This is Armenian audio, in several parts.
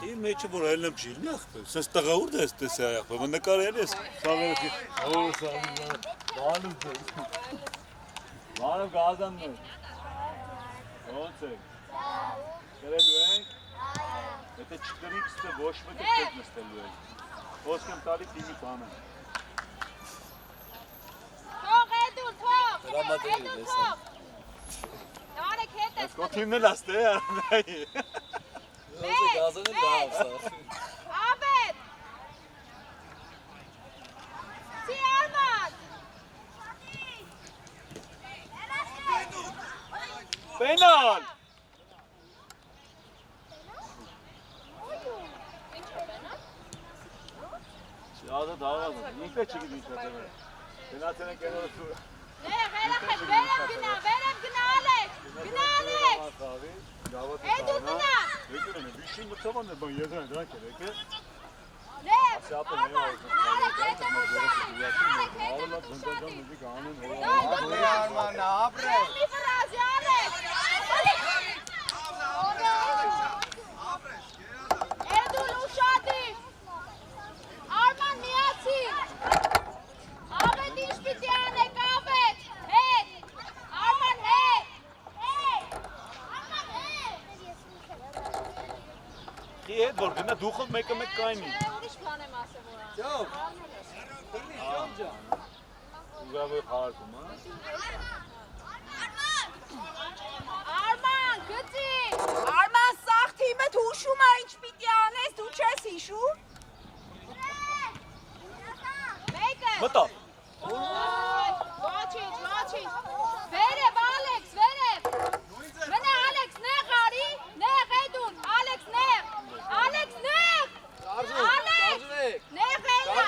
Իր մեջը որ այլեմ ջիրն է ախպեր, սենց տղաուրդ ես տեսա ախպեր, մը նկարել ես, սաղերքի, բանով գազանն է, ոնց եք, կրելու ենք, եթե չկրիքստը ոչ մետը կետ նստելու ենք, ոսկ եմ տալի տիմի բանը։ Թող էդուր, թող, Հրամատերին ես եմ։ նարեք հետ ես։ Կոթիմն էլ աստ է, արնայի։ Ոնց է գազանեն դա ապսա։ Աբետ։ Սի արման։ Պենալ։ Ադա դաղազն, ինքը չգիտ ինչ հատեմ է։ Գնացեն ենք են օրը սուրը։ Երախեք, վերեմ գնա, Ալեք, գնա Ալեք։ Էդու գնա։ Եկել են, վիշին մտավան է բան եզրան դրանք էր, եկել։ Նեվ, Ասապը արման, նարեք հետ եմ ուշադիր, նարեք հետ եմ ուշադիր։ Արմանա, ապրե։ Մի վրազի, Ալեք։ Էդուր ուշադիր։ Արման միացիր։ Աբետ ինչ պիտի անեք, աբետ, հետ, Արման հետ, Խի հետ որ գնա դուխով մեկը մեկ կայնի։ ուրիշ բան եմ ասեմ որ ան։ Ջոմ, տնի ջոմ ջան։ Ուգավը խարքում, Արման, գծի, Արման սաղ թիմդ հուշում է ինչ պիտի անես, դու չես հիշում։ Մեկը։ Մտա։ Ոչինչ, վերև, Ալեքս, վերև։ Մնա Ալեքս, նեղ արի, նեղ էդուն, Ալեքս, նեղ, Ալեքս, նեղ, Ալեքս, նեղ էնա։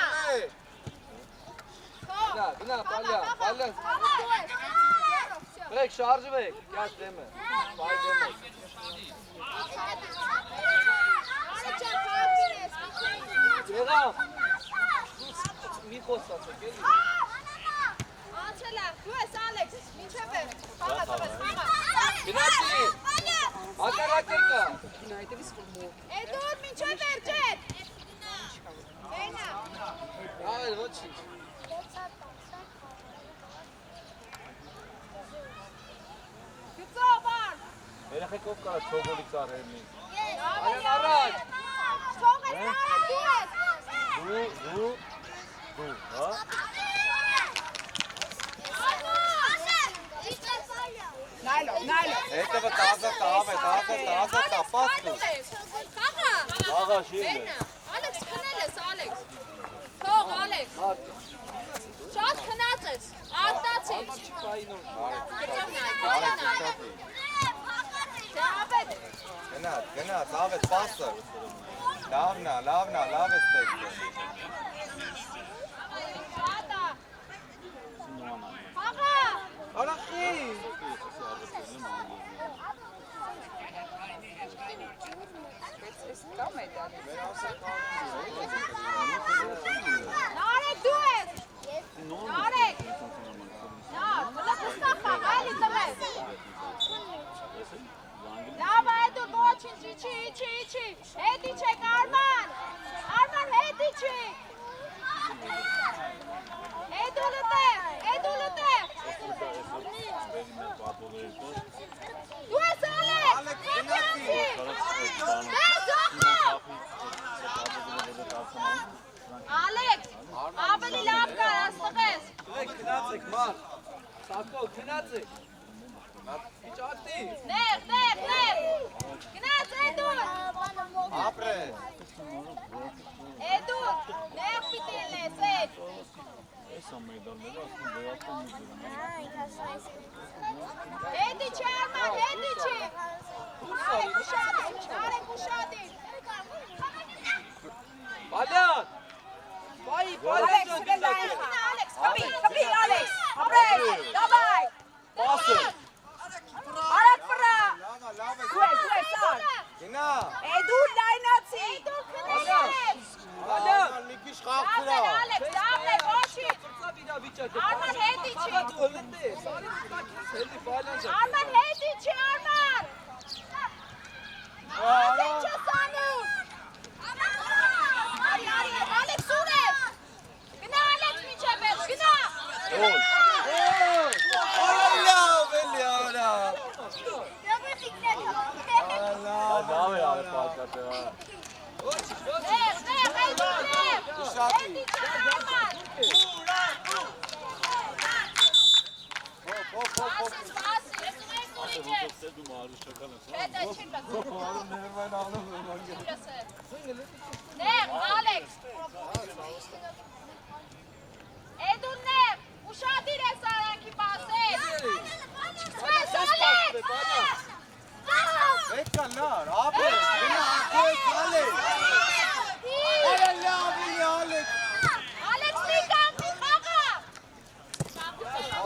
Գնա, պալյան, բրեք, շարժվեք, կյաս դեմը, պայ դեմը։ Եղավ, մի խոսացեք, էլի։ Անցելա, դու ես Ալեքս, մինչև է, խաղա տվես, խաղա։ Գնացի, ակարակել կա։ Էդուր, մինչև վերջետ։ Էնա։ Այլ, ոչինչ։ Գծով ան։ Երեխեք ով կարա չողոլի ծարհերնի։ Այլն առաջ։ Թող ես նարը դու ես։ Դու, հա։ Հետևը տազը տավ է, տապաստ ու։ Խաղա։ Աղա շիրն է։ Ալեքս քնել ես, Ալեքս։ Թող, Ալեքս։ Շատ քնած ես, արտացիր։ Գնա, տավ է պասը։ Լավնա, լավ է ստեքտը։ Շատա։ Խաղա։ Արախի։ Նարեք դու ես։ Նարեք։ Նար, մլակստա խաղ, այլի տվես։ Լավ այդուր, ոչինչ, իչի։ Հետ իչեք, Արման, հետ իչեք։ Էդուլը տեղ։ Դու ես Ալեք, խատյանցի։ Դեզ ոխը։ Ալեք, ավելի լավ կար, աստղես։ Գնացեք, մար։ Սակո, գնացեք։ Ինչ ատի։ Նեղ, գնաց էդուր։ Ապրե։ Էդուր, նեղ պիտի լես, էդ։ Այս ամեդալները ասում բերատում Հետի չի Արման, հետի չի։ Նարեք ուշադիր։ Պալյան։ Պալյան Ալեքս, Ալեքս, խփի, Ալեքս։ Ապրե, հետ իջի։ Աղա դու հլնդի ես, արի տակից հելդի պայլանջակ։ Արման հետ իջի, Արման։ Ինչ ես անում։ Արի, Ալեքս ուր ես։ Գնա Ալեքս միջև ես, գնա։ Լավ է արել պատկատը։ Դու մարի շական ես։ Նեղ, Ալեքս։ Էդուն նեղ, ուշադիր ես արանքի պասել։ Չկսվես, Ալեքս։ Պետք է լար, ապես, գնա ակոյք, ալեք։ Արա լավ էլի, ալեք։ Ալեքս մի կանգնի խաղա։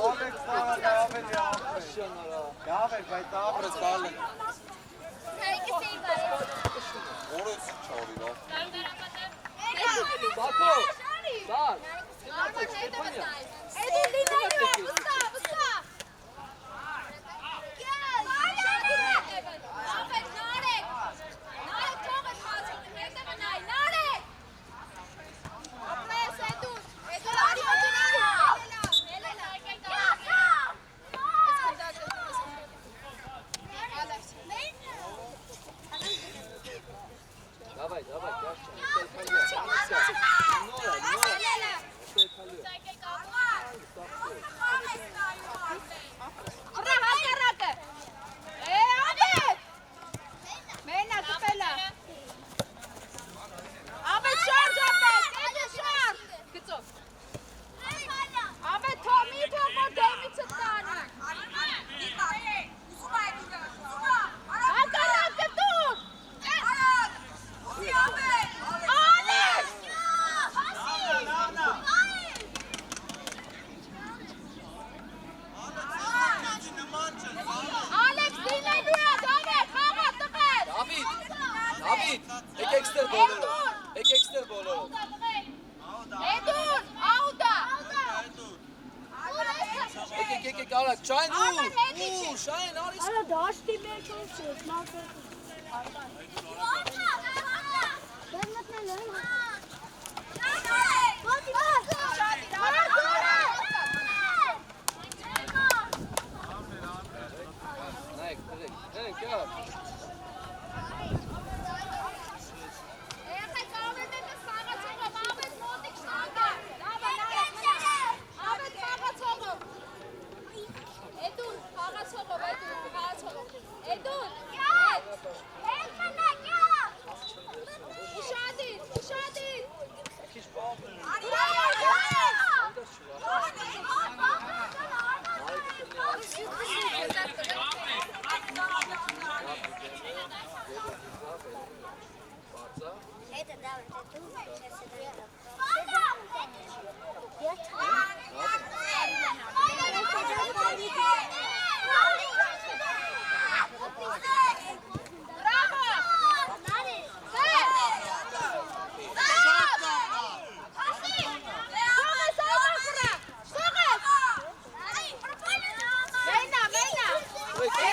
Ալեք, լավ էլի, ապես։ Լավ է, բայց ապրես ալեք։ Որոց չարի, լավ։ Բակո, դար։ Էդուն դինայնի է, վստա։ Ապետ նարեք, թող ես մացում, հետևը նայ, նարեք։ Ապրես էդուն, արի Давай, Кашча. Ուրա հակառակը։ Ապետ։ Մենա կպելա։ Ապետ շարժ ապետ, էդը շարժ։ Գծով։ Ապետ թոմի թողոր դեմիցը տանը։ Հակառակը տուր։ Ալեքս։ Ալեքս դինելու է, դավեր, խաղա տղեր։ David, ek ekster bolero. Ek ekster bolero. Էդուն, աուտա։ Ek, ara, Shine dur. Shine, aris. Ara daşti ben çok sıkma. Ben ne yapayım? Hey, gel.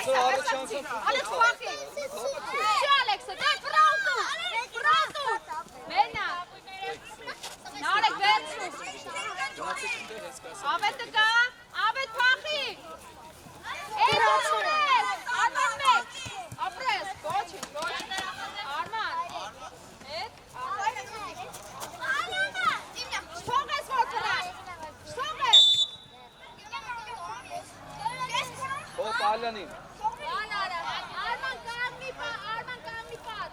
Ալեքս փախի։ Չի Ալեքսը, դե ֆրոնտու։ Մենա։ Նարեկ վերցրու։ Ավետը կա, ավետ փախի։ Էդուն ունես, Արման մեկ։ Ապրես, ոչ։ Արման։ Էդ, Շթող ես որ տրաշ։ Շթող ես։ Hop, Alanin. Arman կանգնի պատ։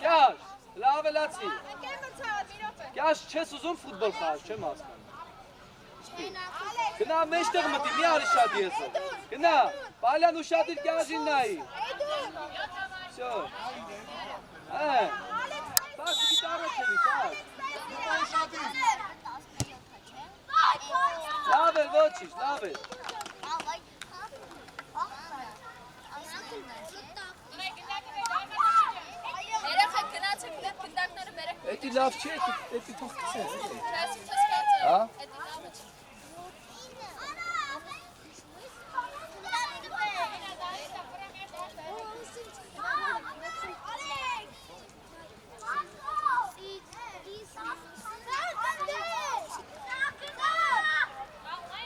Gel, lave laci. Gel, չես ուզում ֆուտբոլ խաղալ, չեմ հասկանում։ Գնա մեջտեղ մտի, մի արի շատ ես։ Գնա, Պալյան ուշադիր կյաժին նայի։ Շո։ Տաս գիտարը չնի, տաս։ Լավ էր, ոչիշ, լավ էր։ Երեխեք գնացեք դեպ գնդակները բերեք։ Էդի լավ չի, էդի թողքս է։ Հա։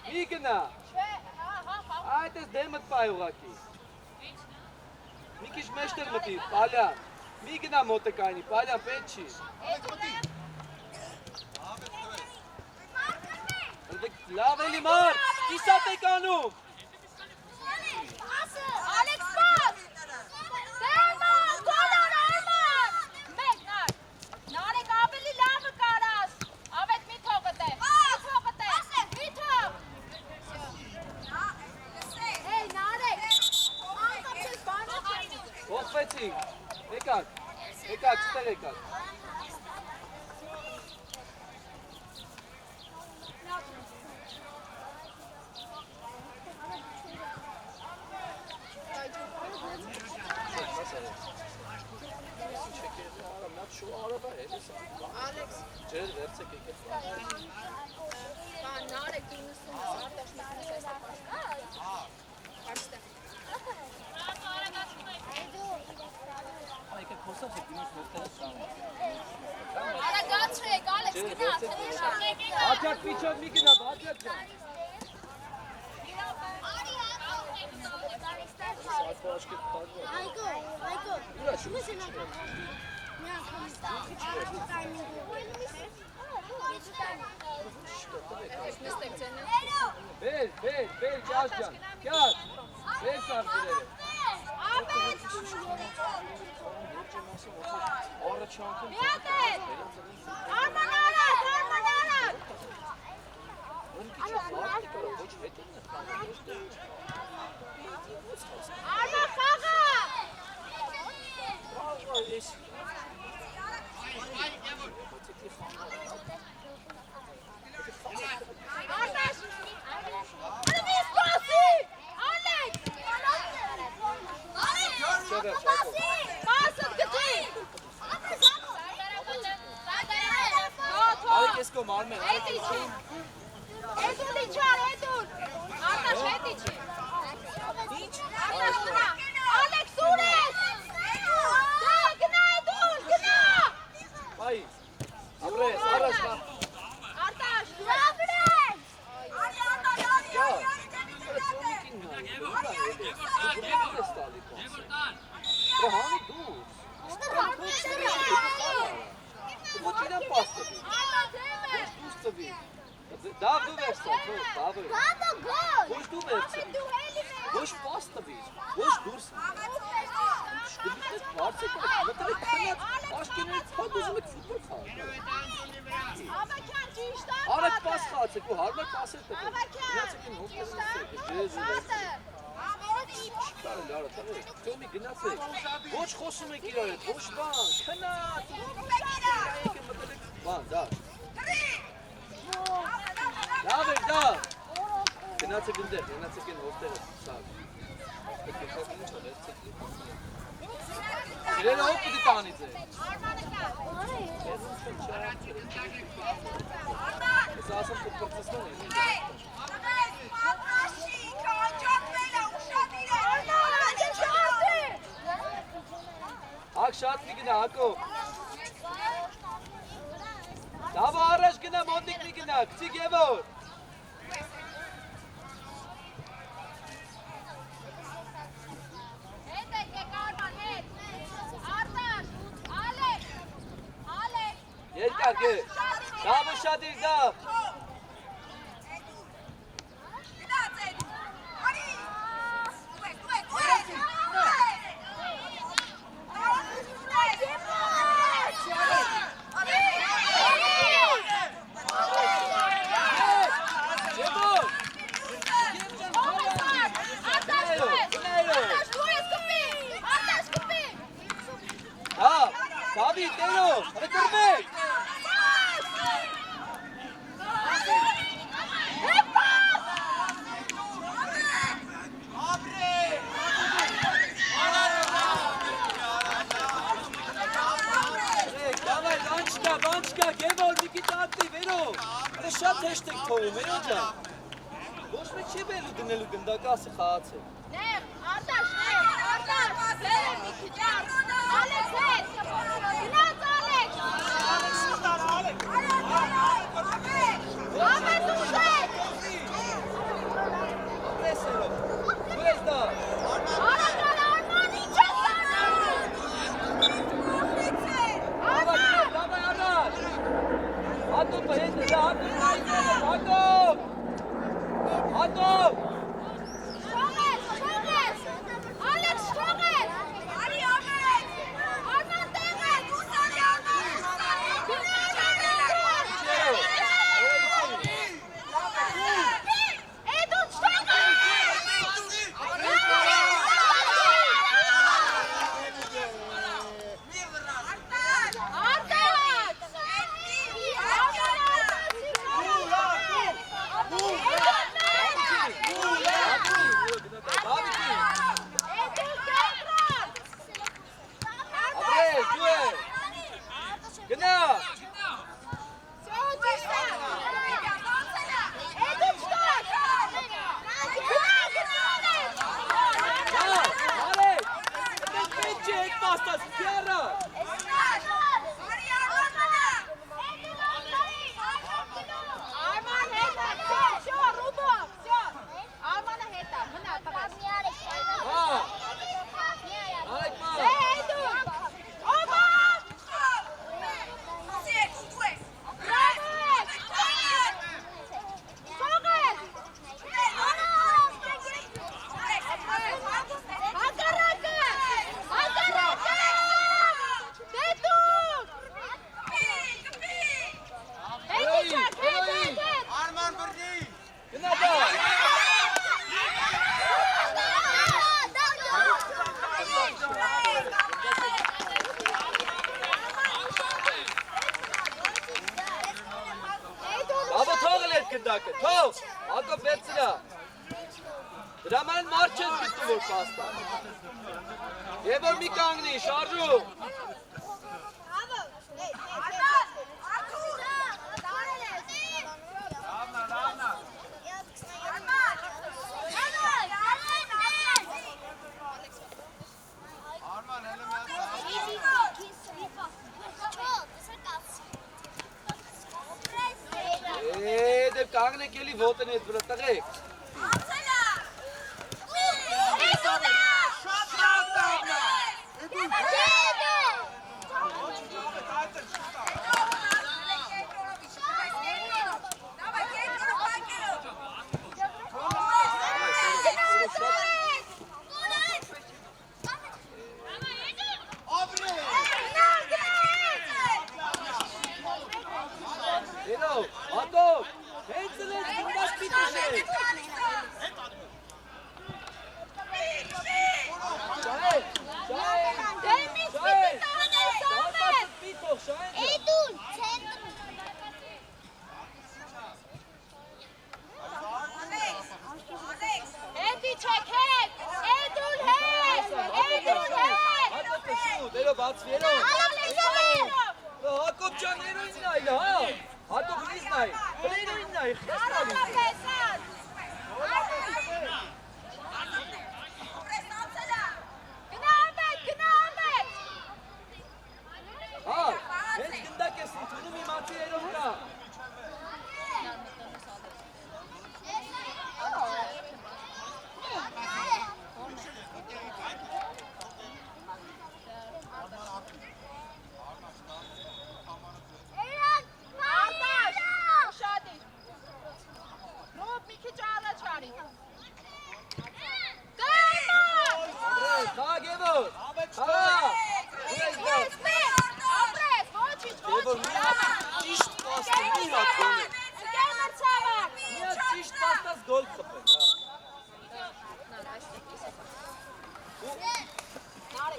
Մի գնա։ Այդ ես դեմդ պայ ուղակի։ Մի քիչ մեջտեղ մտի, Պալյան։ Մի գնա մոտեկայնի, Պալյան պետք չի։ Լավ էլի մարդ, կիսատ եք անում։ Ալեքս պաս։ Դերման, գոլոր Արման։ Մեկ նար։ Նարեկ ավելի լավը կարաս։ Ավետ մի թողըտ է։ Մի թող։ Հեյ նարեկ։ Անկապ չես բանակ չես։ Ողվեցինք, եկակ, ստեղ եկակ։ Ջեր վերցեք եկեք։ Բան նարեկ 90 արտաշ մտնես այստեղ պաշտը։ Եկեք խոսած եք դիմուց վերցերս սանը։ Արագացրեք, Ալեքս գնա, Բաջակ պիչով մի գնա, բաջակ ջան։ Ուրա շուտ չի։ Բեր, կյաս ջան, կյաս, բեր սարդիրերը։ Առը չանքում։ Միատ է, Արման արակ։ Արման խաղա։ Արտաշ, մի սպասի, Ալեքս։ Պասըտ գծի։ Արեք ես կոմ արմեն։ Հետի չի։ Հետուն իչար, հետուն։ Արտաշ հետի չի։ Արտաշ գնա։ Ալեքս ուր ես։ Գնա հետուն, գնա։ Բայ, ապրես, առաջ խա։ Արտաշ, լավրես։ Հանի դու։ Ոչ իրան պաստվի։ Դուս տվի։ Դավ դու վերցա, դավը։ Ոչ դու վերցա։ Ոչ պաստվի, ոչ դուրս։ Դուք բարձր եք, մտարեք քնած, աշկիներից փոդ ուզում եք ֆուտբոլ խաղալ։ Ավակյան ճիշտ է։ Արեք պաս խաղացեք ու հարմար պասեր տվեք։ Գնացեք են հոկտեսեք, ջեզ ուզեք։ Կարելի արա, տանեք, թոմի գնացեք, ոչ խոսում եք իրար հետ, ոչ բան, քնած, բան, դար։ Լավ էր, դար։ Գնացեք ընդեղ, գնացեք են հովտերը, սար։ Իրերը հոպ պիտի տանի ձեր։ Ես ասեմ թե պրծեսման է։ Հակ շատ մի գնա, հակով։ Դավը առաջ գնա, մոտիկ մի գնա, կցիկ եվոր։ Հետ եկեք Արման, հետ։ Արտաշ, Ալեքս, Երկակ է, դավը շատ իր դավ։ Գնով, հրե կրմեք։ Բանչկա, գևոր միկի տատի, վերով, հրե շատ հեշտ եք թողում, վերո ջան։ Ոչ մեկ չի բելու դնելու գնդակասը խաղացել։ Նեղ, Արտաշ, բերը մի քիչ Ալեքս հետ, գնաց Ալեքս։ Ամեն դուս հետ։ Ապրես երով, դու ես դա։ Արման, ինչ ես Դավայ առաջ։ Հատոպը հետ է, Հատոպ։ Շողես, Ալեքս շողես։ Արի ամեն, Արման տեղ է, դուսանի Արման։ Էդուն շողես։ Թող, Հակոբ վերցրա։ Դրաման մարդ չես գտու որ պաստա։ Եվ որ մի կանգնի, շարժու։ Դեպ կանգնեք էլի ոտեն էդ վրա տղեք։ Հատոկ, հենց լեզ գնդաշ պիտիշ է։ Հակոբ ջան, երոյին այլ, հա։ Հատոկ լիզն այ, բլերոյին այ, խեստալի։ Հա, հենց գնդակ ես ընդունում իմ ացի երով կա։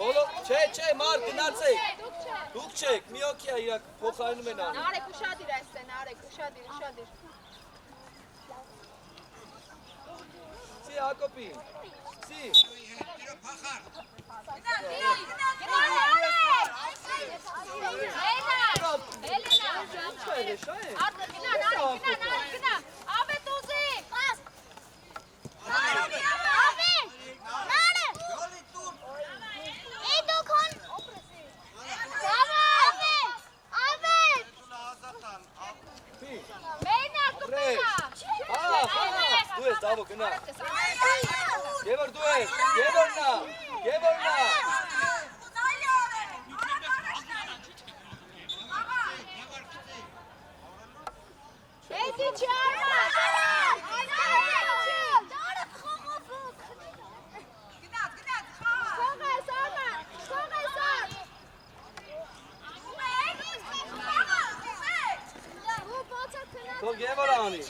Բոլո, չէ, մարդ գնացեք։ Դուք չեք, մի օքեյ իրակ փոխարինում են անում։ Նարեկ ուշադիր այստեղ, Նարեկ, ուշադիր։ Սի Հակոբին, սի։ Դու ես դավո գնա։ Գևոր դու ես, Գևորնա։ Էդի չարմա։ Թող Գևոր անի։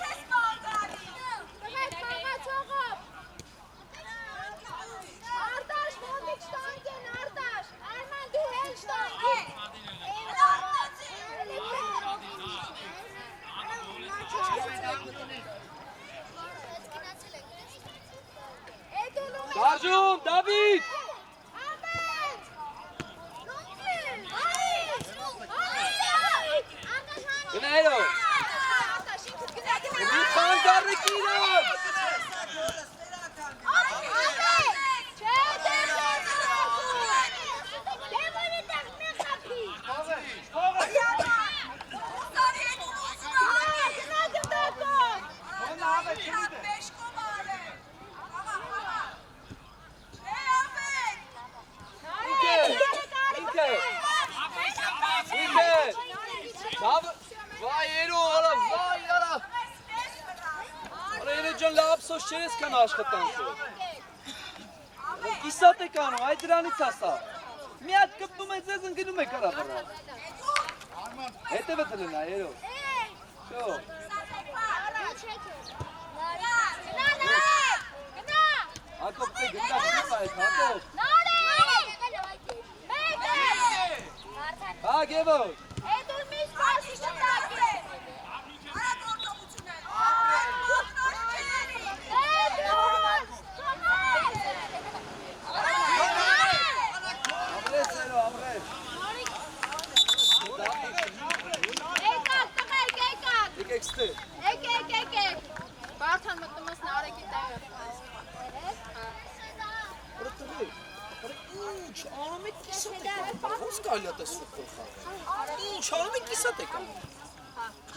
Դաջում, Դավիթ։ Գնայրո։ Մի խանգարեք իրան։ Լապսոս չես կան աշխատանքը։ Իսատ եք անում, այդ դրանից ասա։ Մի հատ կպնում է ձեզ ընգնում է կարաբարա։ Հետևը տնենա, երով։ Շո։ Հակոբ թե գնա գնա այդ, Հակոբ։ Հա, Գևոր։ Եկեք, Բարթան մտնում ես Նարեկի տեղը։ Ինչ, անում եք կիսատ եք անում, ոնց կարելի է տեսնող փոխալ։ Ինչ, անում եք կիսատ եք անում։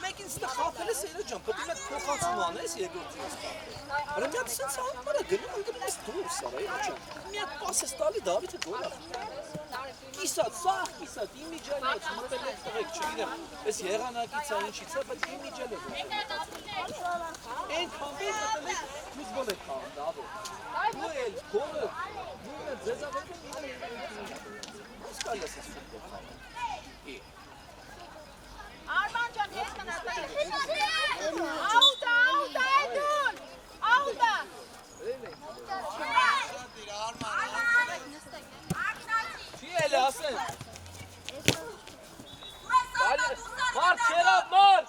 Մեկին ստեղ խաթել ես Երեջ ջան, պետք է փոխանցում անես երկրորդին ես խաթել։ Արա մի հատ սենց անմարա գնում ես դուրս, արա Երեջ ջան։ Մի հատ պաս ես տալի Դավիթը գոլ է։ Կիսատ, սաղ կիսատ, իմիջալիոց, մտել եք տղեք, չգիտեմ, ես եղանակից է ինչից է, բայց իմիջալ եք։ Են կամբետ մտել եք, ֆուտբոլ եք խաղում, Դավիթ։ Դու էլ, գոլը, դու էլ ձեզավետը ոնց կարելի է սենց ֆուտբոլ խաղում։ Արման ջան, ես մնացա։ Աուտա, Էդուն, աուտա։ Չի էլ ասեն։ Մարդ չերավ, մարդ։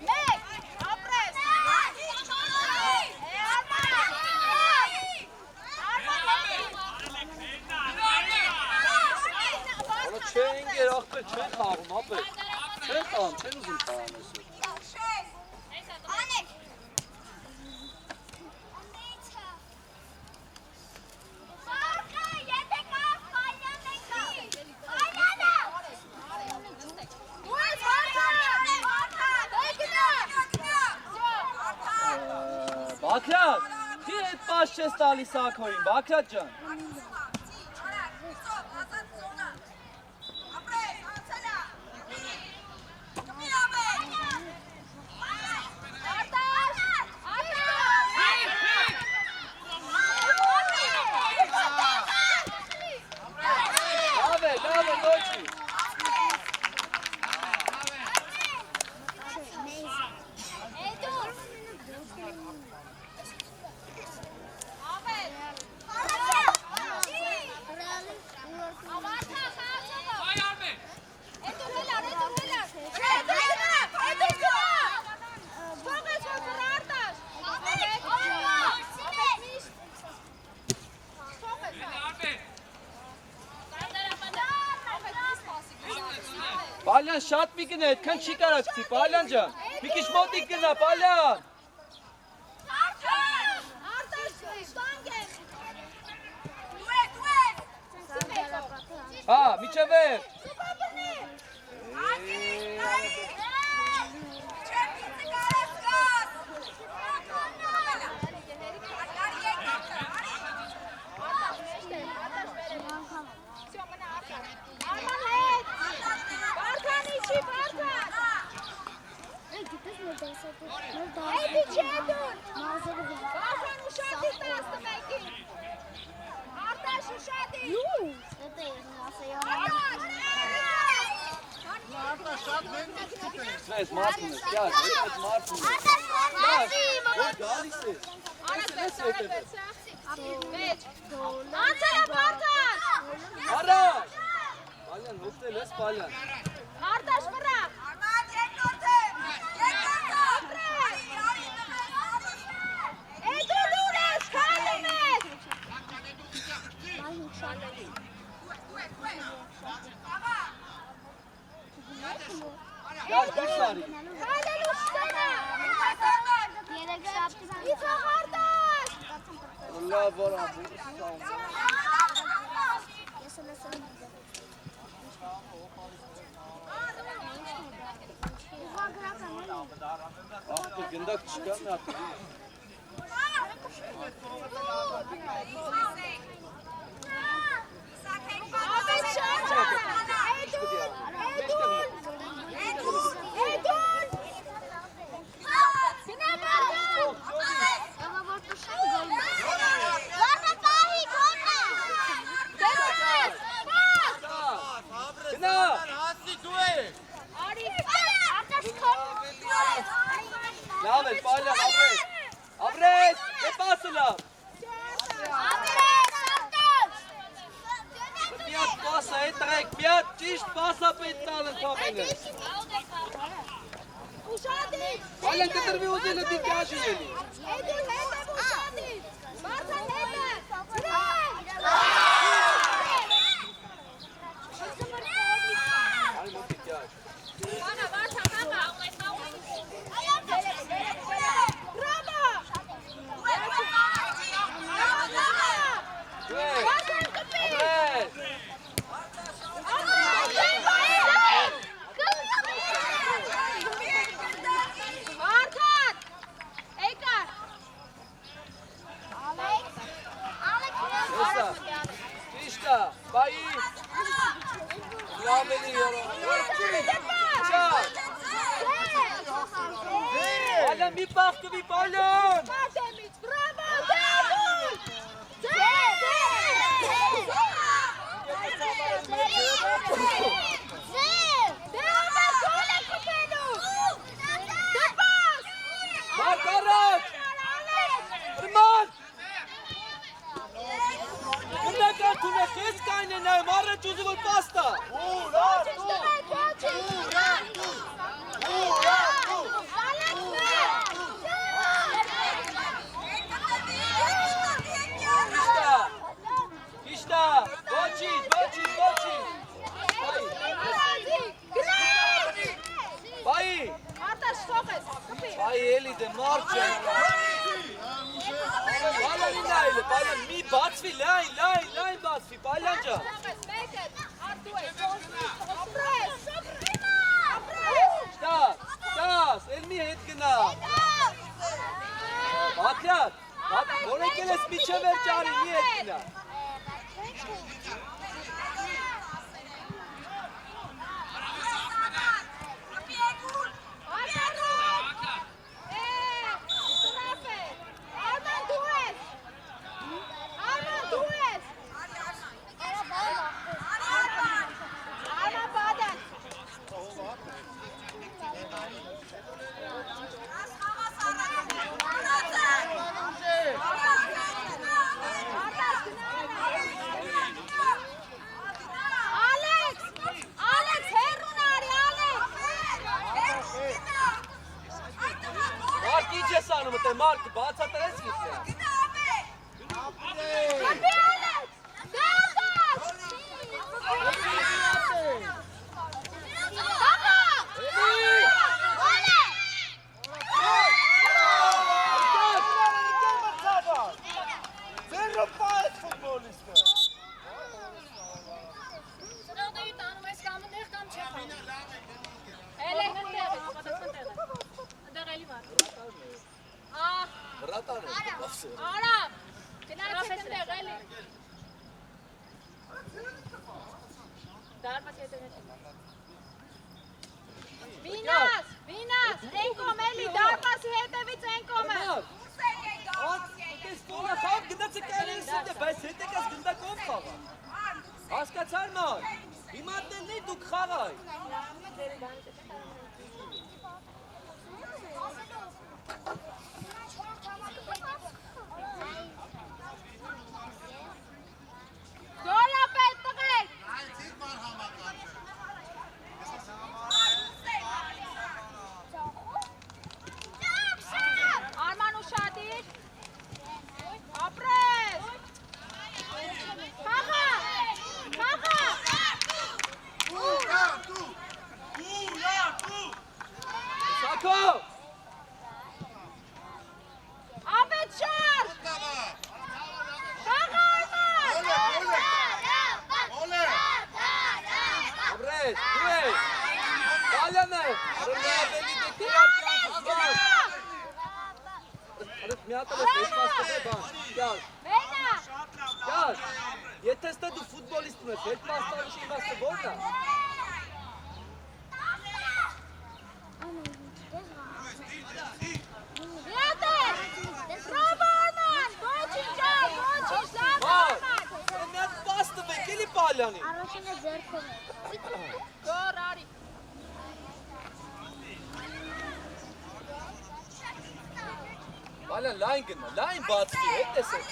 Մեկ, ապրես։ Ալա չեն գեր աղբեր, չեն խաղում, ապեր։ Չեն խաղում, չեն ուզում խաղում այսօր։ Բաքրատ, թի հետ պաշ չես տալիս ակորին, Բաքրատ ջան։ Դավե, նոչի։ Պալյան շատ մի գնա, այդքան չի կարացի, Պալյան ջան։ Մի քիչ մոտիկ գնա, Պալյան։ Հա, միջև վեր։ Սվես, մարդուն ես, կյաս, ես մարդուն ես։ Որ գալիս ես։ Առաջ։ Պալյան, հոգնել ես, Պալյան։ Արտաշ վրա։ Գալ դուրս արի։ Լավ վրա։ Ախտը գնդակ չկա մի հատ։ Լավ է, Պալյան, ապրես, ապրես, է պասը լավ։ Միատ պասը է տղեք, միատ ճիշտ պասը պետ տալ են կամենը։ Պալյան կտրվի ուզելը դի կաշին էլի։ Պալյան մի պախկվի, Պալյան! Մարկ առաջ! Ռման! Գնդական թունեք, ես կայն է նայում, առաջ ուզի որ պաստա! Bay eli de marca. Balon inaylı, balon mi batfi, line batfi, balonca. Stas, elmi etkina. Batlat, oraya geles biçe ver cari, niye etkina? Mark, բացա տրես գիտի։ Ալեքս! Վինաս, ենկոմ էլի, դարպասի հետևից ենկոմ է։ Այս ֆոլը խաղ գնացը կայլին սուտ է, բայց հետեք այս գնդակով խաղա։ Հասկացար ման, հիմա տնի դուք խաղայ։ Գորապետ տղեք։ Արման ուշադիր։ Ապրես։ Խաղա։ Սակո։ Ապետ շարժ։ Խաղա Արման։ Ապրես, դուրես, կալյան է, ռնյավելի դեկի Արդ միատել ես հետպաստը բան, կյար, Մենա։ կյար, եթե ստե դու ֆուտբոլիստում ես, հետպաստարուշի իմաստը որն է։ Միատեր։ Բրավո Արման, ոչինչ լավ Արման։ Միատ պաստը վեք, էլի պալյանի։ Առաջինը ձերքով է։ Գոր արի։ Պալյան լայն գնա, լայն բացվի, հետ տեսեք։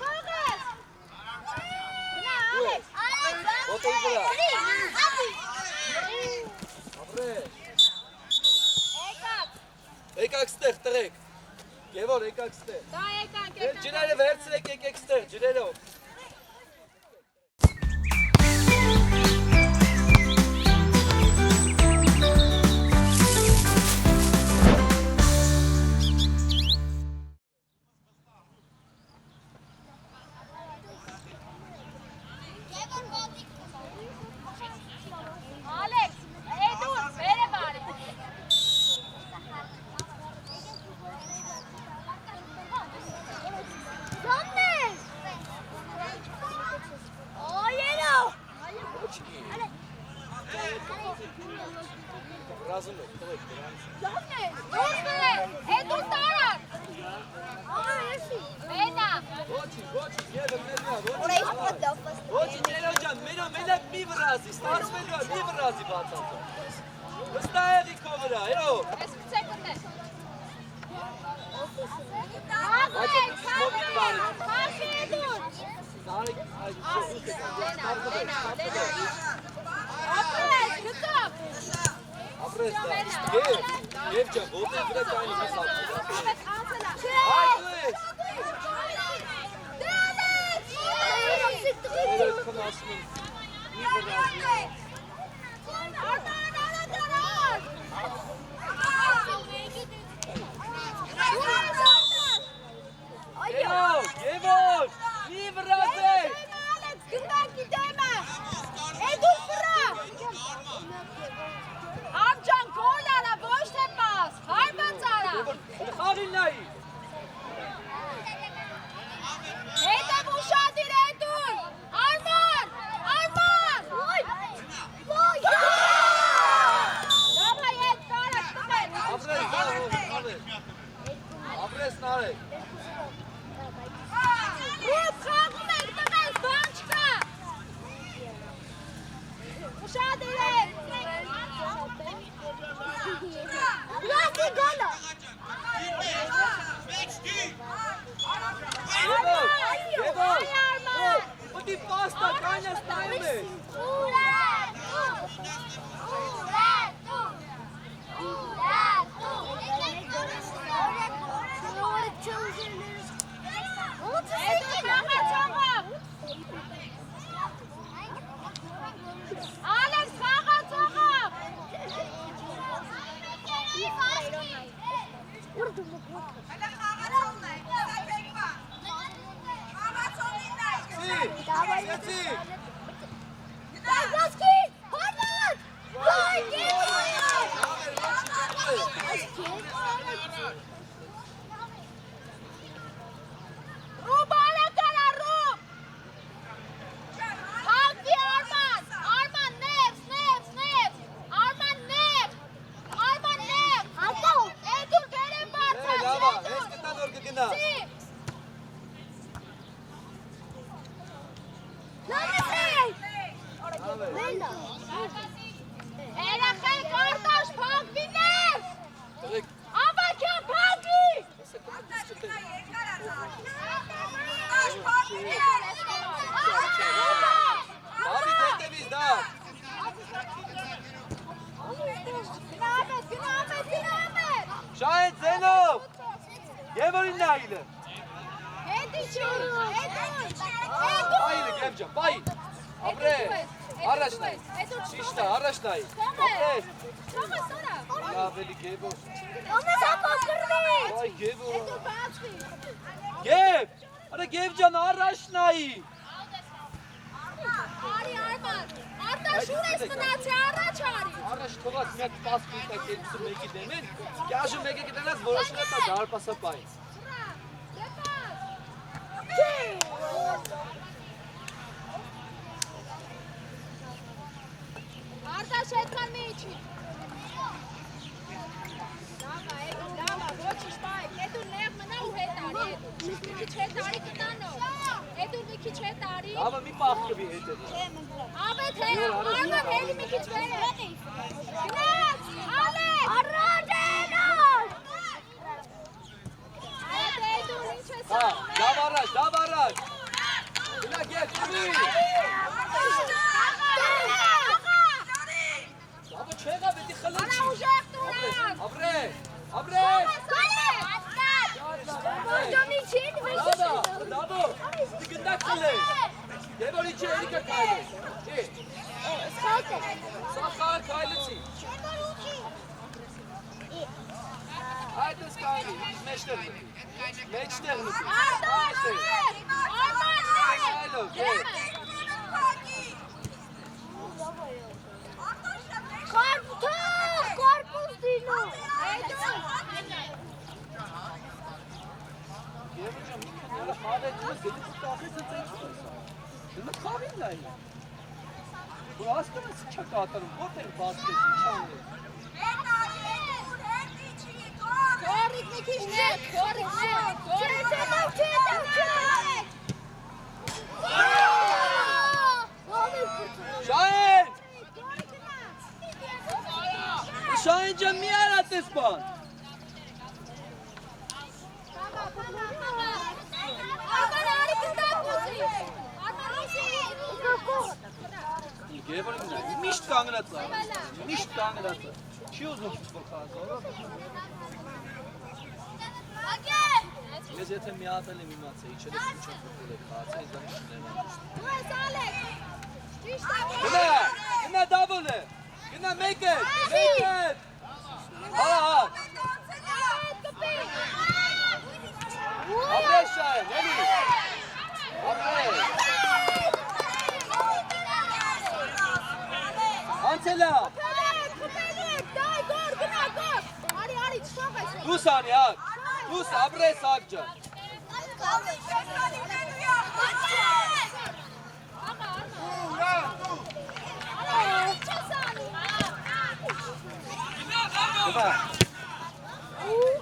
Թողես։ Գնա Ալեքս։ Ոտոյի վրա։ Ապրես, Եկակ։ եկակ ստեղ, տղեք, գևոր եկակ ստեղ։ Դա եկանք Ջրերը վերցրեք եկեք ստեղ, ջրերով։ Ալեքս, Էդուր, վեր է բարի։ Զոմներ։ Այերո։ Ռազում եք, տղեք, դրանից։ Զոմներ, դուրս բեր, Էդուր տարան։ Մենա։ Ոչինչ, ևը մենա, ոչինչ, Ներո ջան, մենակ մի վրազի, ստացվելու է, մի վրազի բացածը։ Վստահ եղի քո վրա, երո։ Ես վցեք ուտես։ Հաղի Էդուր։ Նարեք, Ապրես, գտով։ ապրես դա, եվ ջան, ոտի վրա կայնի մեզ ապրես։ Ապետ անցելա։ Այդպես, երո քն ասում եմ, մի վրազի։ Երո, եվոր, մի վրազեք։ Ամջան գոլ արա, ոչ թե պաս, հարբած արա։ Խաղին նայի։ Հետև ուշադիր Էդուր, Արման, Արման։ Դավայ ետ կարակ տղեր։ Ապրես, ապրես նարեք։ Ուր խաղում եք տղեր, բան չկա։ Ուշադիր եք։ Լասի գոլը։ Եվոր, պտի պաստա, կայնաս նայում ես։ Էդուր խաղացողով։ Ալեքս խաղացողով։ Սեցի, որ կգնա։ Երեխեք արտաշ փակվի ներ։ Տղեկ, Ավակյան փակվի։ Բաբի դեպտևից դավ։ Գնամետ։ Շահեն ձենով։ Գևորին նայիլը։ Հետի չուր։ Բայիլը գևջան, բայ։ Ապրե, առաջ նայ։ Շիշտա, առաջ նայ։ Ապրե։ Թողը սորա։ Ավելի գևոր։ Ամես ապակրվի։ Բայ գևոր։ Հետո բացվի։ Գև, արա գևջան առաջ նայի։ Արի Արման, արտաշուր ես մնացի, առաջ արի։ Առաջ թողած մի հատ 10 մինուտա կերպսը մեկի դեմեն, կյաժը մեկը կտենաց որոշնա տա դարպասը պայն։ Արտաշ հետքան մի իչի։ Լավա, ոչիշ պայք, հետուր նեղ մնա ու հետ արի, մի քիչ հետ արի կտանով, հետուր մի քիչ հետ արի։ Լավը մի պախկվի հետ է։ Ավետ հետ, Արման հելի մի քիչ վեր է։ Գնաց, Ալեք, առաջ ենոց։ Հետ հետուր ինչ ես Հա, դավ առաջ։ Գնա գև, ջմի։ Լավը չեղա, վետի Արա խլիչի։ ուժեղ տունած։ Ապրե։ Ջամիչին, Լավա, լավո, դի գնդակ խլե։ Գևորի չի երիկա կայլը։ Սախար կայլեցի։ Այդ ես կայլի, մեջտեղ մտի։ Այլո, գև։ Կորպուս դինո։ Գևոր ջան, մի քնյալը խավետ ես, գետի կուտ ախեսը ծեցում։ Դնը խավին լայի։ Որ ասկնս չա կատարում, ո՞տ էր բասկես, ինչ աններ։ Կորիկ մի քիչ նեղ, կորիկ նեղ, Շահեն! Շահեն ջան, մի արատ ես բան։ Գևորին նա, միշտ կանգնած է, միշտ կանգնած է։ Չի ուզում չվոր խազորը։ Ես եթե մի ատել եմ իմացեի, չէ դες ինչ օգնել եք խացը, ինձ դեմ շներան։ Գնա դավոլը, գնա մեկ է։ Հա։ Ապրե Շահեն, էլի։ Ապրե։ Անցելա։ Դուս անի հակ, դուս ապրե սակ ջան։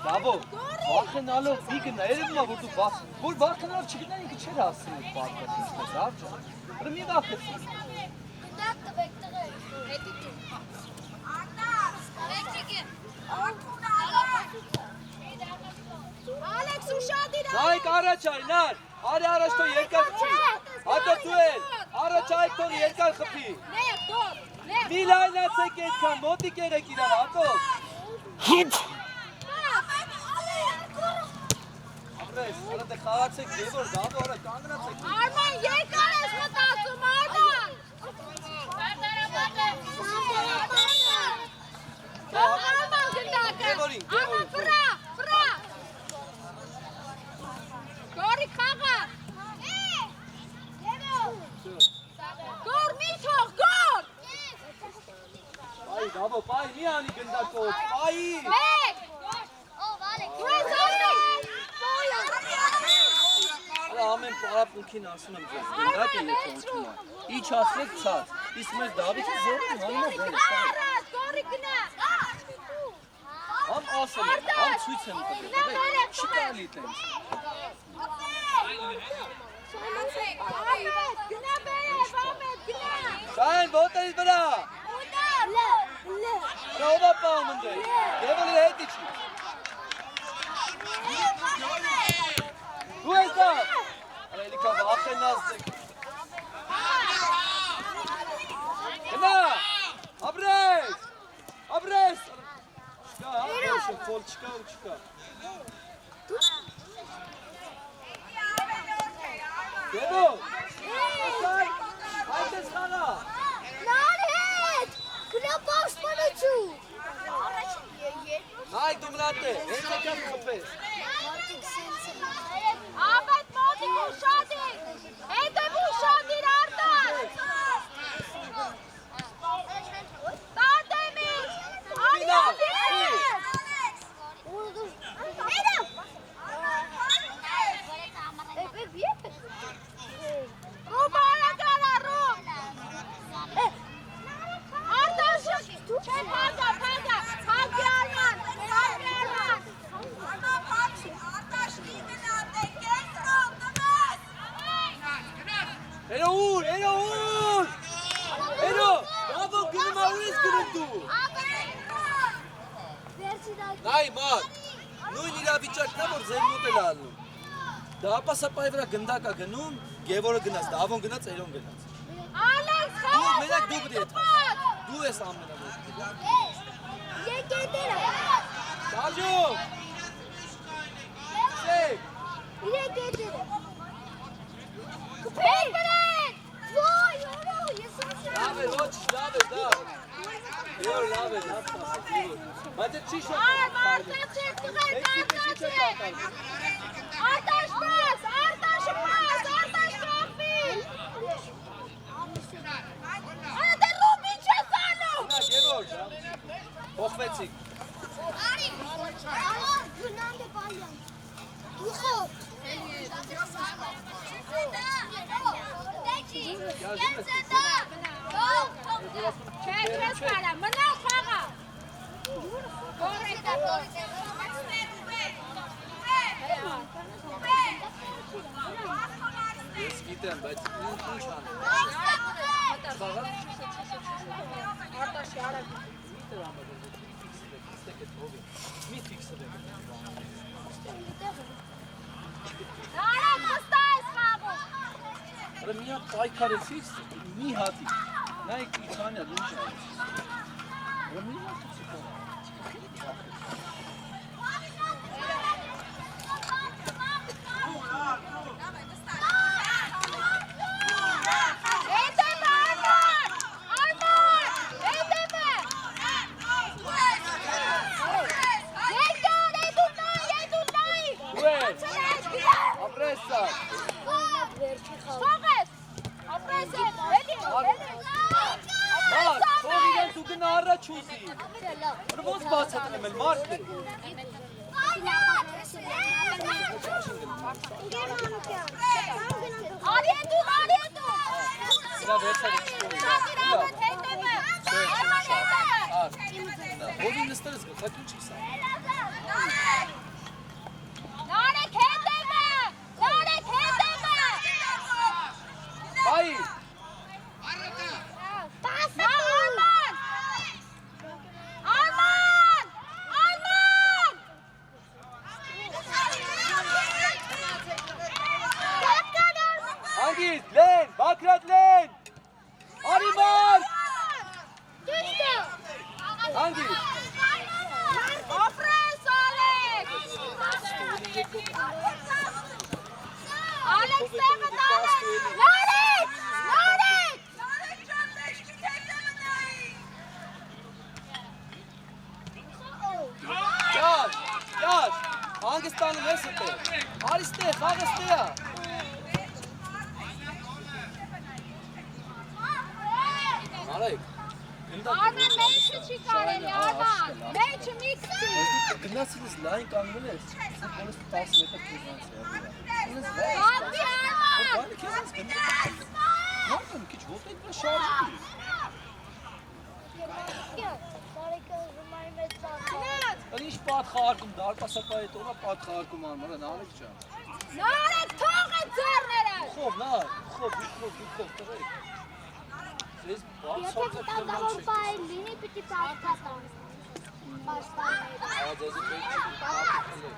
Բաբո, վախենալով մի գնա, երևում է որ դու որ վախենալով չգնա ինքը չեր հասցնում պարտքից մեզ, հավ ջան։ Բրը մի վախեցի։ Ալեքս ուշադիր Նայք առաջ այ, նար, արի առաջ թող երկար խփի, հատո դու էլ, առաջ այ թող երկար խփի, Նեղ, դոր, նեղ մի լայնացեք այդքան, մոտիկ եղեք իրար, հատո, ապրես, հորա դե խաղացեք, Գևոր, դավո, հորա կանգնացեք, Արման երկար ես մտածում, Արման Արման գնդակը Գևորին, Արման վրա Գորի խաղա Գոր մի թող, գոր այ դավո, պայ, մի անի գնդակով, պայի, Մեկ Դու ես անում հորա ամեն պարապունքին ասում եմ ձեզ, գնդակ է եթե ուտում է, իչ ասեք ծած, իսկ մեր դավիթի զորին հանում է վեր, Արած, գորի գնա ասեմ, ամ ցույց եմ տվել։ Չի կարելի տենց։ Շայն, ոտերից վրա։ Ո՞վ է պահում ընդ։ Գևորգի հետ իջի։ Դու ես դա։ Էլիկա վախենաս։ Գնա։ Ապրես։ Ապրես։ Չկա, ապրես, ֆոլ չկա ու չկա։ Գևո։ Շայն, այդպես խաղա։ Նարհետ, գրապաշ պանոչու։ Հայ դու մնատ է, հենց եկան խփես։ Աբետ մոտիկ ուշադիր, հետև ուշադիր արդար։ Տատեմից, արյադիր։ Ռուբանը կարարում։ Արդաշը, չէ պագա, պագա, պագի արման, պագի արման։ Էրո ուր, էրո ուր։ Էրո, բավո գնում ա ու ես գնում դու։ Նայ մատ, նույն իրավիճակն է, որ ձեր մոտ էլ ալնում։ Դա ապասապայի վրա գնդակ ա գնում, Գևորը գնաց, Դավոն գնաց, Էրոն գնաց։ Ալեքս, Դու մենակ դու պետք է եթաս, դու ես ամենամոտ։ Եկետերը։ Շարժում։ Շեք։ Եկետերը։ Պետ բրեք։ Ոյ, օրո, ես ասեմ։ Լավ է, ոչ, լավ է, դա։ Գևոր լավ է, լավ պասը, Գևոր։ Բայց է չի շոք։ Արտաշ չեք տղեր, կարտաշ եք։ Արտաշ պաս, արտաշը պաս, արտաշ կողվի։ Այա դե ռուբին չես անում։ Նա Գևոր, փոխվեցիք։ Գնանդ է պալյան։ Դուխով։ Չես կարա, մնա խաղա։ Կորեկա, Ես գիտեմ, բայց ինչ անեմ։ Արտաշի արագ։ Մի ֆիքսվեք։ Արագ վստահ ես խաղում։ Հələ մի հատ պայքարեցից, մի հատի։ Նայք իչանյա, ինչ արեց։ Հələ մի հատ ցիկա։ Հետևը, Արման, Արման, հետևը։ Երկար, եդուլ նայի։ Դու ես, ապրեսա։ Շող ես, ապրես ես, հետի։ Մարդ, թող իրեն դու գնա առաջ ուզի։ Հələ ոնց բաց հտնեմ էլ, մարդ է։ Արիետուն, արիետուն։ Սրա վերցարի չկորի։ Շագիր ավետ հետևը, Արման հետևը։ Հովի նստերս գլխակ ինչ ես ա։ Նարեկ հետևը, նարեկ հետևը։ Բայ, Նա Արման, Արման, Արման։ հանգիստ, լեն, բակրատ լեն։ Արի մարդ, հանգիստ։ Ապրես Ալեքս։ Ալեքս տեղը նարեկ, նարեկ, նարեկ։ Ճաշ, ճաշ, հանգստանում ես էտե։ Արի ստեղ, խաղը ստեղ ա։ Արայք, Արման մեջը չի կարելի, Արման, մեջը միքսի։ գնացիլս լայն կանգնել ես, սպոնես 10 մետր կիզանց է։ Կապի Արման։ Բանը քեզ ես գնալ։ Մարդը մի քիչ ոտետ վրա շարժի։ Ալեկը զմայի մեծ ծաղ։ Ինչ պատխարկում, դարպասակա հետ օրա պատխարկում արմանը, նարեք չան։ Նարեկ թող է ձեռները։ Խով, նար, խով, տղեկ։ Ձեզ բարձ Եթե հորձը վտանգավոր բայ լինի, պիտի պատկատան։ Պաշտպանները։ ձեզի պետք չի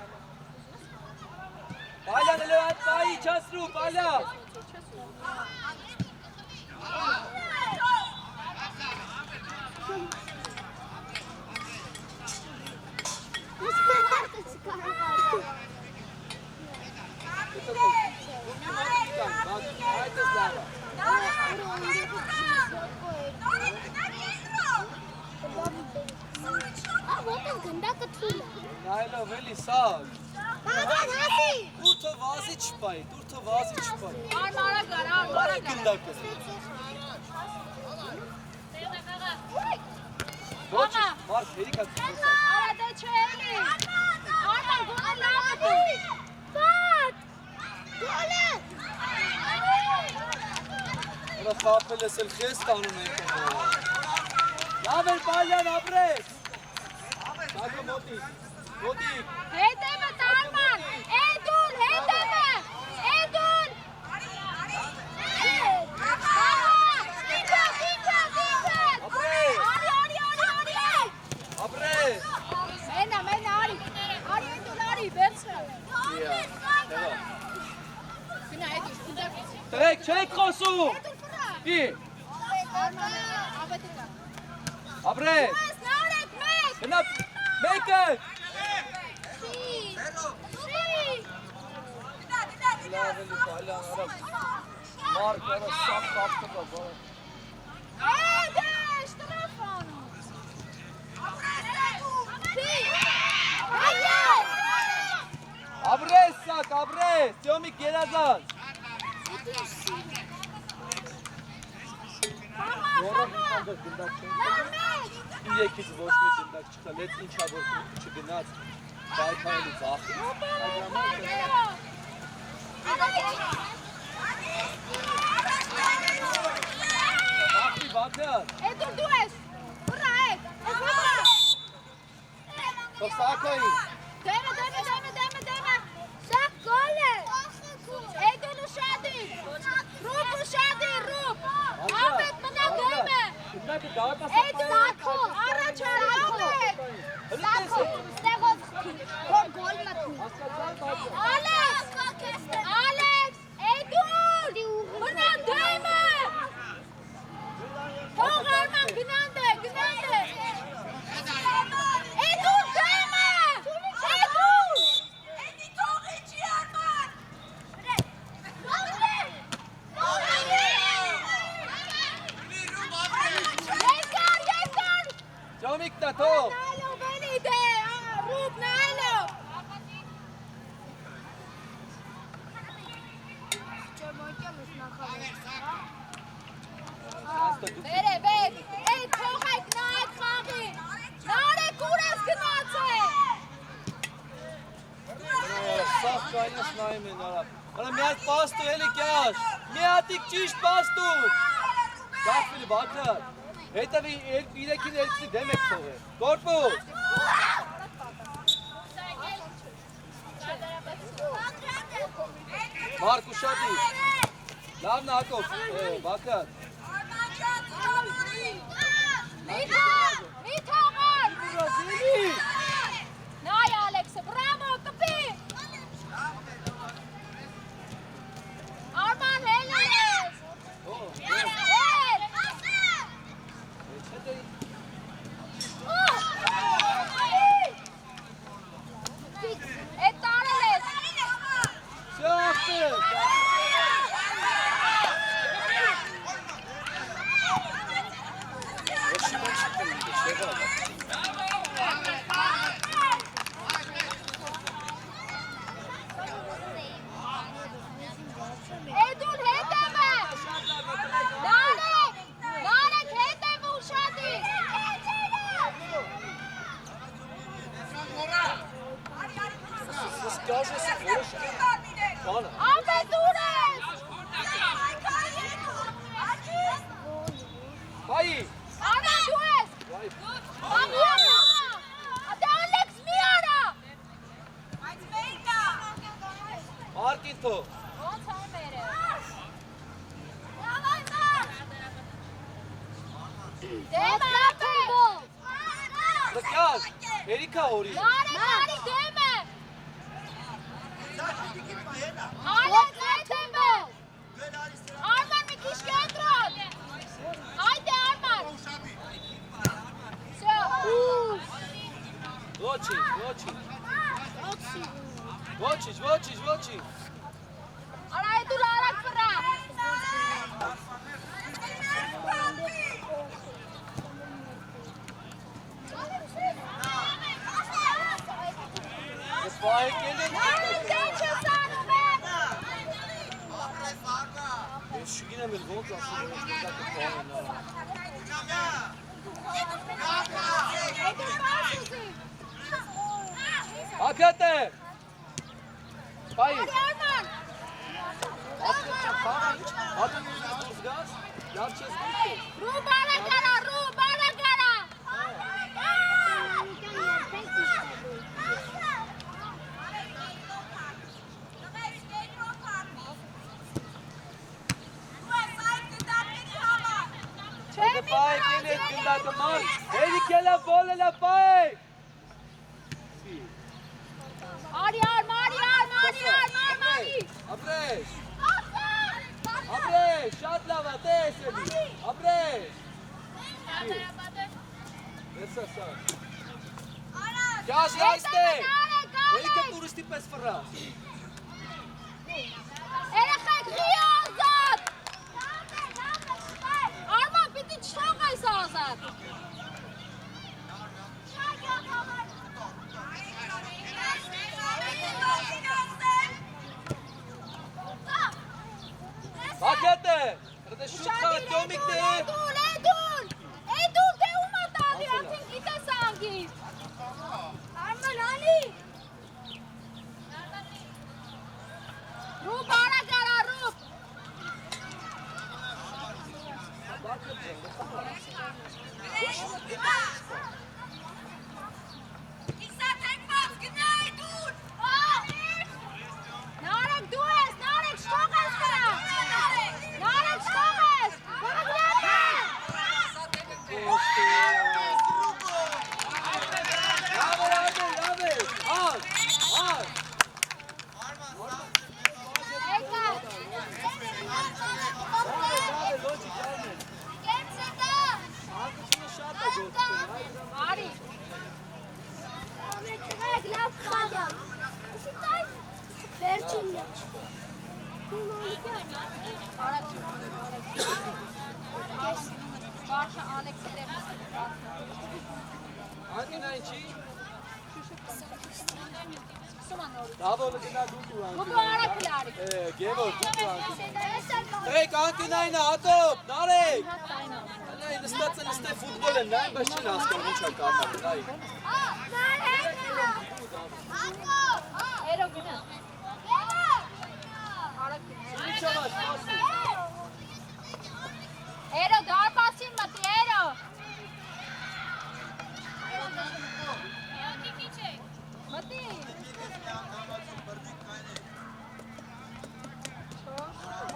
Պալյան էլ այդ պայի չասրու, պալյան։ Այդ ես լավա։ Ո՞տ գնդակը թույլ է։ Նայլով էլի սաղ։ Բաբան հասի։ Դուրթը վազի չպայի, դուրթը վազի չպայի։ Արմարա գար, արմարա գար։ Գնդակը։ Ոչ, մարդ հերիք այդ խոսա։ Արա դե չէ էլի։ Արման գոնը լավը դու։ Բատ։ Գոլը։ Ուրա խապել ես էլ խես տանում ենք։ Լավ էր պալյան ապրեք։ Սակը մոտիկ, մոտիկ։ Հետևը Արման։ Էդուն, հետևը։ Էդուն։ Ապրեք։ Մենա, արի։ Արի Էդուն, արի, վերցրը։ Գնա Էդուն, գնդակ։ Տղեկ չեք խոսում։ Էդուն ֆրա։ Ի, Արմանը ավետը կա։ ապրեք։ Ես նարեք մեկ։ Գնա մեկը։ Լավ էլի պալյան արավ։ Մարկ արա սաղ խապտվա բար։ Էդեշ, տրաֆանու։ Ապրես սակ, ապրես, ծյոմիկ երազան։ Որով ինքանդր գնդակ չեն։ Իրեքից ոչ մի գնդակ չկա, լետ ինչա որ չգնաց, բայքայելի վախի։ Վախի, վախյար։ Էդուն դու ես, վրա եկ, ես վրա։ Թող սակայի։ Դեմը, սակ գոլ է։ Էդուն ուշադիր, ռուպ ուշադիր, ռուպ։ Ապետ մնա դեմը։ Գնդակը դարպաս Էդուն ակո, առաջ ապետ։ Ստեղով որ գոլ մտնի։ Ալեքս, Էդուն, մնա դեմը։ Թող Արման գնանդ է։ Էդուն դեմը, Էդուն։ Էդի թողի չի Արման։ Երկար։ Ծյոմիկն է թող։ Նայլով էլի դե, ռուպ նայլով։ Բերև, էй թողեք նայեք խաղի։ Նարեք ուր ես գնացել։ Սաղ կայնս նայում են արա։ Արա մի հատ պաստու էլի կյաշ, մի հատիկ ճիշտ պաստու։ Գաղվիլի բակրար, հետևի իրեքին երկսի դեմ եք թող է։ Կորպուս։ Մարկ ուշադի։ Լավն Հակով, բակրար։ Մի թողան։ Նայ Ալեքսը, բրավո, կպի։ Արման հել ես։ Հել։ Էդ տարել ես։ Շախտը։ Էդուն հետևը։ Նարեք հետևը ուշադիր։ Սկաժ ես որոշ բանը։ Ապետ ուր ես։ Բայի։ Արման դու ես։ Բայի։ Բաբուա Կյանքին թող։ Ոնց է մերը։ Դեմը ապել։ Լկյան, հերիքա հորի։ Նարի դեմը։ Ալեքս հետեմը։ Արման մի քիչ կենտրոն։ Հայդե Արման։ Всё։ Ոչինչ։ Արա դու լարակ ֆրա։ Սպահեք ելեն։ Ինչ ես անում եմ։ Ես շուգինեմ էլ ոնց ասում եմ, դա կփոխեմ։ Ակատե։ Բայ։ Արման։ Ատը զգաս, լավ չես գիտի։ Ռու բարակարա, ռու բարակարա։ Ակը պայք ելեն գնդակը ման, հերիք ելա բոլելա պայք։ Արիար, Ապրեշ, շատ լավ է, տես էլի, ապրեշ։ Դեսա սա։ Կյաշ այստե, հերիքը տուրիստի պես վրա։ Երեխեք մի ազատ։ Արման պիտի չթող այս ազատ։ Ակատե, հրդե շուտ խա, տոմիկ դե։ Էդուն դե ումա տավի, ատին գիտես անգիր։ Արման ալի։ Ռու բարակարա, ռու։ Նարեկ դու ես, նարեկ շտող ես կրա։ Նարեկ շտող ես, բաղդյանը։ Լավ է, ար։ Եկա։ Կենցետա։ Արի։ Լավ խաղա։ Վերջինն է։ Բարշա Ալեքսերը։ Անկինա ինչի, Սուման նորի։ դավոլը գնա դուկու Դու անկինա։ արակ լարի։ Գևոր, դուկու անկինա։ Եկ անկինայնա, ատոպ, նարեկ։ Նստած են ստե ֆուտբոլ են, նայն բայց չեն ասկան ինչ է կապակը, նայի։ Էրո գնա։ Արակ գնա։ Ինչ ամաս, մասի։ Էրո դարպասին մտի, էրո։ Մտի։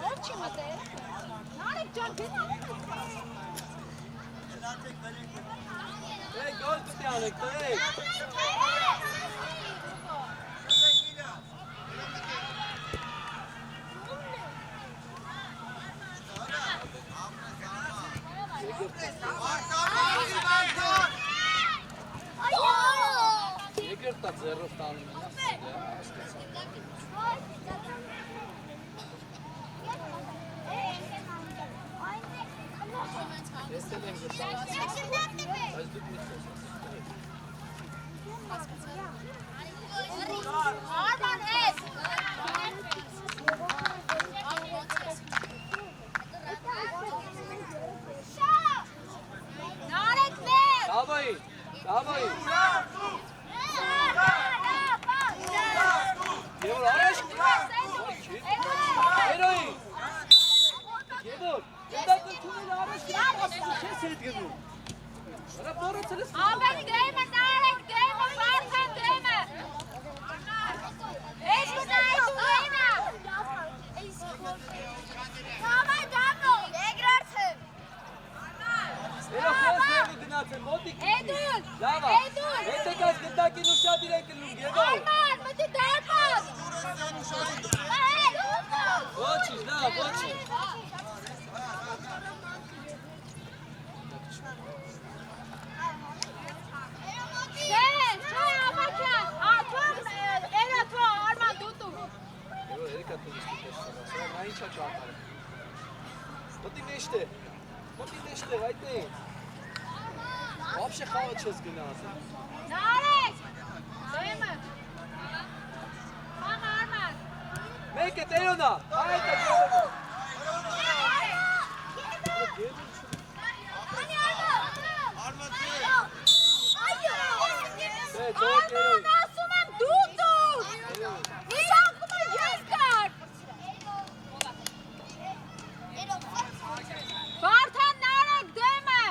Ո՞ր չի մտե։ Նարեկ ջան գնա։ Եկ, գոլ պտի անեք, տեք։ Երկրտա ձերով տանում են Ես էլ եմ գտան, այս դուք մի Արման ես։ Նարեկ մեր։ Դավայի, դավայի։ Եվոր, արաշ։ Երոյի։ Եվոր, գնդակ ընդունել արաշ ասում չես հետ գնում։ Հրա բորոցել ես։ Ամեն դեմը, նարեկ դեմը, վարդան դեմը։ Ես գնայ դու ինա։ Ոչինչ, լավ, ոչինչ։ Երիկա տուրիստի պես սա նա ինչա ճարտարը։ Մոտի նեշտե, այդ է։ Вообще խաղը չես գնաս։ Նարեկ։ Դեմը։ Խաղ արմած։ Մեկը տերոնա, այդ է գոլը։ Արման ասում եմ դու դու։ Իրանքում է ես կար։ Վարդան նարեկ դեմը։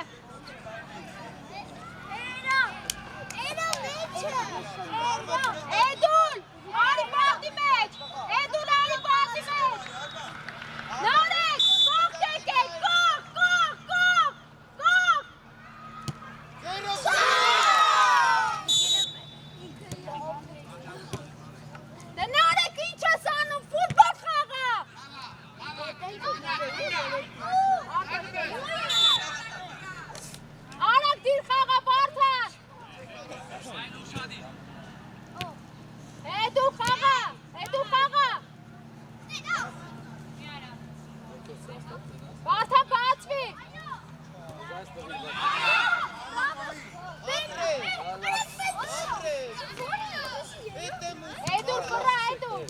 Էդուլ, արի բաղդի մեջ, էդուլ արի բաղդի մեջ, նարեկ, կող տեկեք, կող, դե նարեկ ինչ ես անում, ֆուտբոլ խաղա, արակ դիր խաղա Վարդան, Էդու խաղա, Վարդան բացվի, Էդու խռա, Էդու,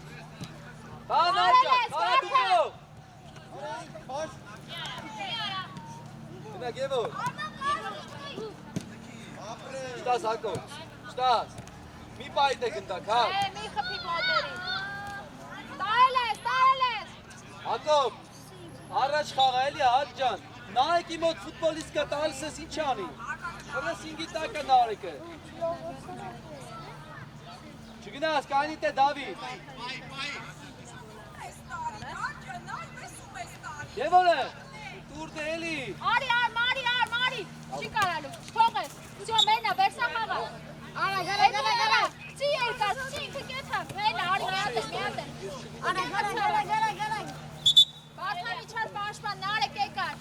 Նարկա, դուքով։ Գնա գևոր։ Շտաս Հակո, շտաս։ Մի պայտ է գնդակ, հա։ մի խպի մոտերի, տարել ես, Հակոբ, առաջ խաղա էլի հատ ջան, նարեկի մոտ ֆուտբոլիսկա տալիս ես ինչ անի, հրս ինգի տակը նարեկը, չգնաս կանի տե Դավիթ, Եվորը, տուր դե էլի, արի, չի կարալու, թողես, սյո մենա, վերսա խաղա, գարա, ծի երկար, ծի ինքը կեթա, մենա, արի, միատը, Վարդանի չար պաշման, նարեկ եկար,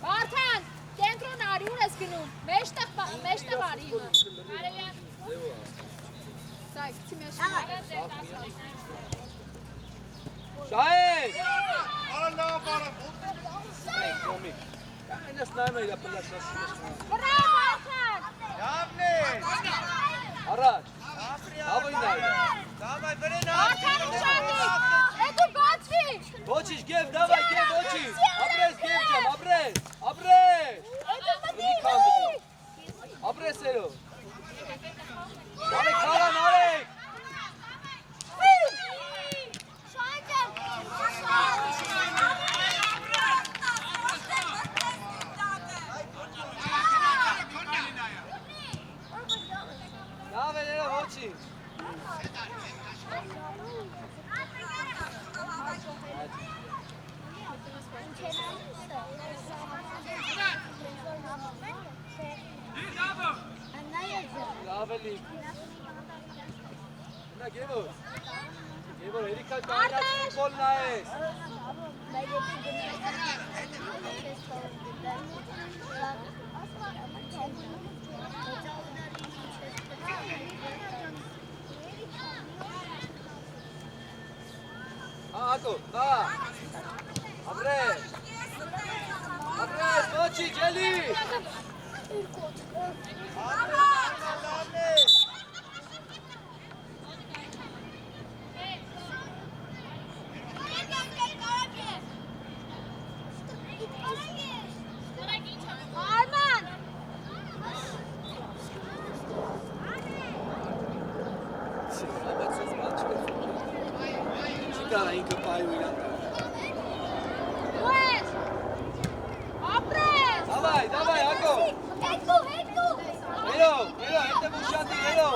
Վարդան, կենտրոն արի, ուր ես գնում, մեջտեղ արի իմը, Սայք, ծի մեջ Շահեն, Ալլա, այնս նայում է իրա պլաշնասի մեջ Վրա Վարդան, առաջ, հավույն նայում Վարդանի շատի, էդու բացվի, Ոչինչ, գև, դավայ, գև, ոչինչ, ապրես, գև ջան, ապրես, էդու մտի, ապրես երո, նարեկ խաղա, նարեկ, լավ է երո, ոչինչ, լավ էլի, նա գևոր, երիկա կանյաց ֆուտբոլ նայես, Հակո, նա, ապրես, ոչինչ էլի, Արման, Չկարա ինքը պայու իրան դու ես, ապրես, Դավայ, Հակո, հետու, երո, հետև ուշատի, երո,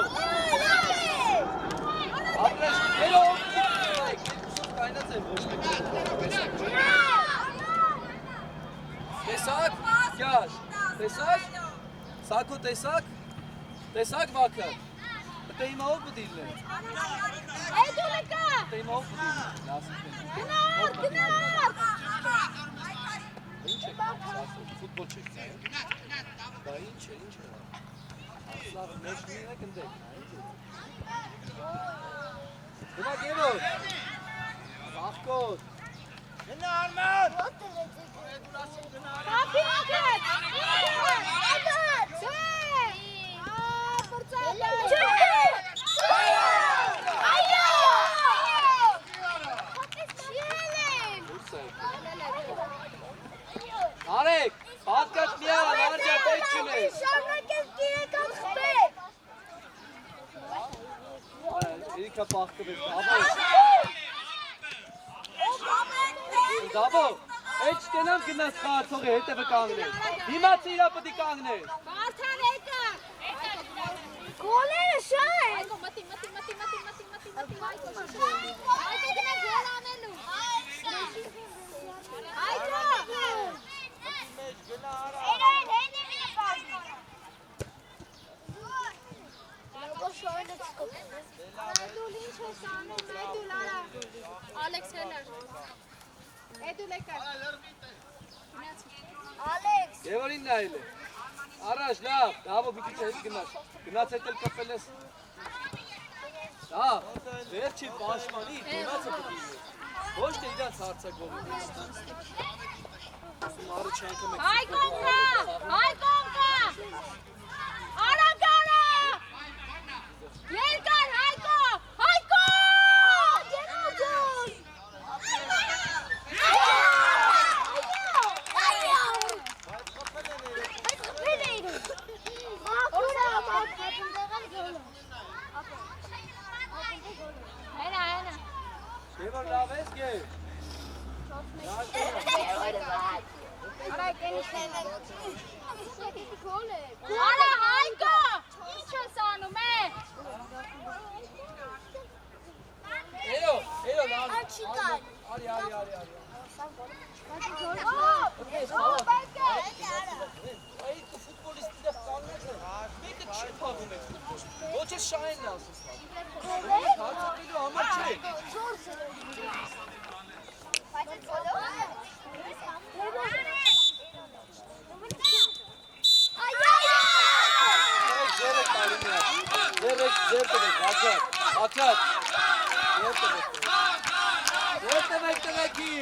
ապրես, երո, կայնած են ոչ մեկ Տեսակ, կյաշ, տեսակ, Սակո տեսակ, տեսակ վակը, Teimov bedillen. Edu leka. Teimov bedillen. Lassen wir. Gnar. Ինչ է, ֆուտբոլ չեք նայում։ Դա ինչ է։ Ասլավ մեջ մինը կնդեք, Գնա գերոտ։ Աղկոտ։ Գնա Արման։ Կապի մակետ։ Արեք, պատկած միան, արջա պետք չունես։ Իրիկա պաղկվեց, Դավո, էջ տենամ գնաս խաղացողի հետևը կանգնես, հիմացը իրա պտի կանգնես։ Վարդան եկա։ Գոլերը շահ։ Այգո մտի։ Այգո գնա գոլ անելու։ Այգո։ Ալեքս հելար։ Էդու լեկար։ Ալեքս։ Եվ որին նայել է, առաջ լավ, դավո բիքիչ հետ գնաս, գնաց հետ էլ կպել ես։ Դա, վերջի պաշմանի գնացը պտի է, ոչ թե իրաց հարցակողի։ Մարը չանքը մեկ։ Հայ կոնկա, արագարա, երկար Հայկո, Ջենոջոն։ հենա, Եվ որ լավ ես գեր։ արա Հայկո, ինչ ես անում է, Էյո, լավ։ Աչիկան։ Արի։ Այդ ֆուտբոլիստի դեպ կաննեց է, մեկը չի պաղում է ֆուտբոլ, ոչ է շայնն ասում սա։ Հարցակելու համար չէ։ Ձերը կարին է, ձեր տվեք, ակատ, ձեր տվեկի։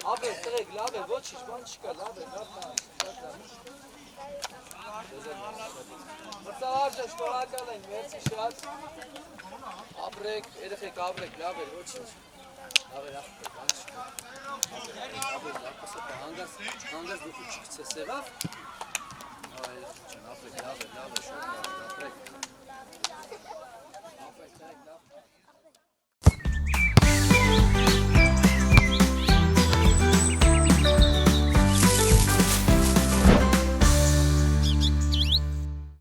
Աբեր, տղեկ, լավ է, ոչիշ, ման չկա, լավ է, լավ։ Մրցավարժ է, շնորհակալ ենք, մերսի շատ։ Ապրեք, երեխեք, ապրեք, լավ է, ոչիշ։ Լավ է, բան չկա։ Աբեր, լավ կսեպ է, հանգած դուխու չկցես եղավ։ Ապրեք, լավ է, շոտ լավ է, ապրեք։